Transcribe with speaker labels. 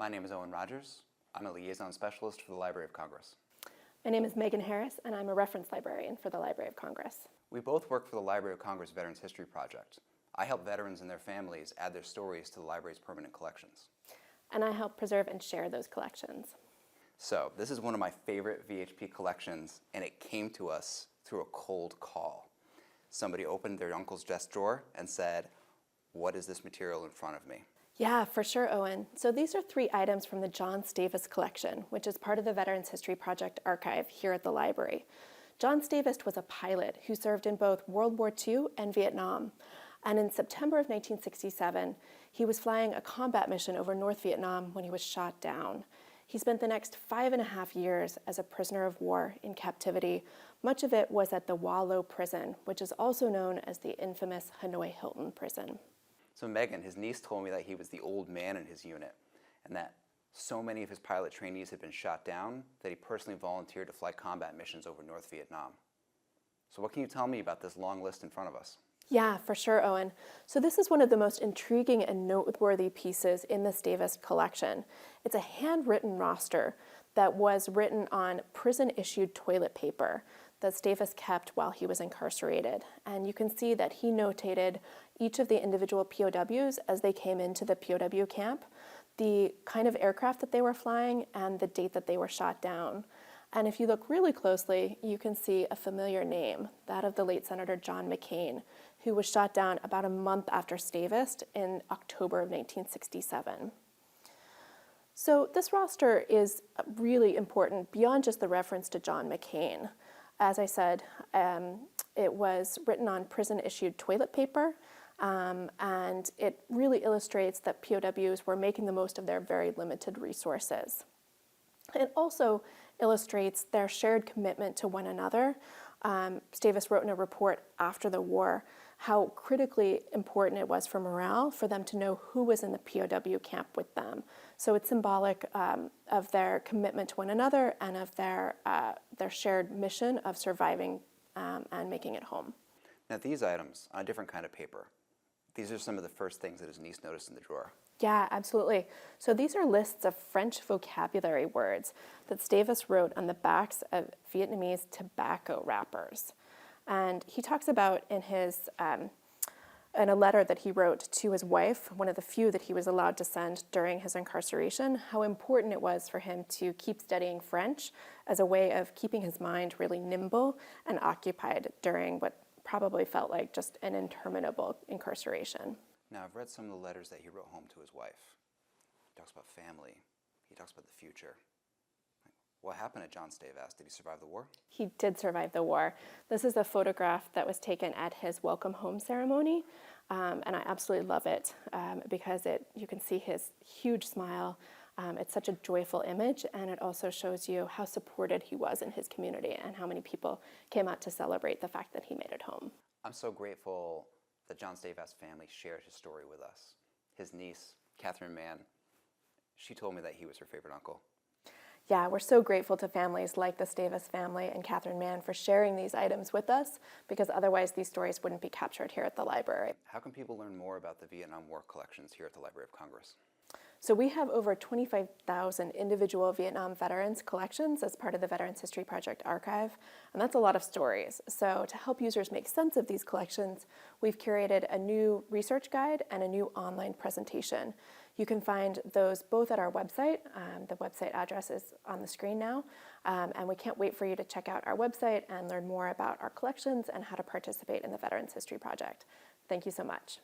Speaker 1: My name is Owen Rogers. I'm a liaison specialist for the Library of Congress.
Speaker 2: My name is Megan Harris, and I'm a reference librarian for the Library of Congress.
Speaker 1: We both work for the Library of Congress Veterans History Project. I help veterans and their families add their stories to the library's permanent collections.
Speaker 2: And I help preserve and share those collections.
Speaker 1: So, this is one of my favorite VHP collections, and it came to us through a cold call. Somebody opened their uncle's desk drawer and said, "What is this material in front of me?"
Speaker 2: Yeah, for sure, Owen. So these are 3 items from the John Stavast collection, which is part of the Veterans History Project archive here at the library. John Stavast was a pilot who served in both World War II and Vietnam. And in September of 1967, he was flying a combat mission over North Vietnam when he was shot down. He spent the next 5.5 years as a prisoner of war in captivity. Much of it was at the Wa Lo prison, which is also known as the infamous Hanoi Hilton prison.
Speaker 1: So Megan, his niece, told me that he was the old man in his unit and that so many of his pilot trainees had been shot down that he personally volunteered to fly combat missions over North Vietnam. So what can you tell me about this long list in front of us?
Speaker 2: Yeah, for sure, Owen. So this is one of the most intriguing and noteworthy pieces in the Stavast collection. It's a handwritten roster that was written on prison-issued toilet paper that Stavast kept while he was incarcerated. And you can see that he notated each of the individual POWs as they came into the POW camp, the kind of aircraft that they were flying, and the date that they were shot down. And if you look really closely, you can see a familiar name, that of the late Senator John McCain, who was shot down about a month after Stavast in October of 1967. So this roster is really important beyond just the reference to John McCain. As I said, it was written on prison-issued toilet paper, and it really illustrates that POWs were making the most of their very limited resources. It also illustrates their shared commitment to one another. Stavast wrote in a report after the war how critically important it was for morale for them to know who was in the POW camp with them. So it's symbolic of their commitment to one another and of their shared mission of surviving and making it home.
Speaker 1: Now these items, on a different kind of paper, these are some of the first things that his niece noticed in the drawer.
Speaker 2: Yeah, absolutely. So these are lists of French vocabulary words that Stavast wrote on the backs of Vietnamese tobacco wrappers. And he talks about in a letter that he wrote to his wife, one of the few that he was allowed to send during his incarceration, how important it was for him to keep studying French as a way of keeping his mind really nimble and occupied during what probably felt like just an interminable incarceration.
Speaker 1: Now, I've read some of the letters that he wrote home to his wife. He talks about family. He talks about the future. What happened to John Stavast? Did he survive the war?
Speaker 2: He did survive the war. This is a photograph that was taken at his welcome home ceremony, and I absolutely love it because you can see his huge smile. It's such a joyful image, and it also shows you how supported he was in his community and how many people came out to celebrate the fact that he made it home.
Speaker 1: I'm so grateful that John Stavast's family shared his story with us. His niece, Catherine Mann, she told me that he was her favorite uncle.
Speaker 2: Yeah, we're so grateful to families like the Stavast family and Catherine Mann for sharing these items with us, because otherwise these stories wouldn't be captured here at the library.
Speaker 1: How can people learn more about the Vietnam War collections here at the Library of Congress?
Speaker 2: So we have over 25,000 individual Vietnam veterans collections as part of the Veterans History Project archive, and that's a lot of stories. So to help users make sense of these collections, we've curated a new research guide and a new online presentation. You can find those both at our website. The website address is on the screen now, and we can't wait for you to check out our website and learn more about our collections and how to participate in the Veterans History Project. Thank you so much.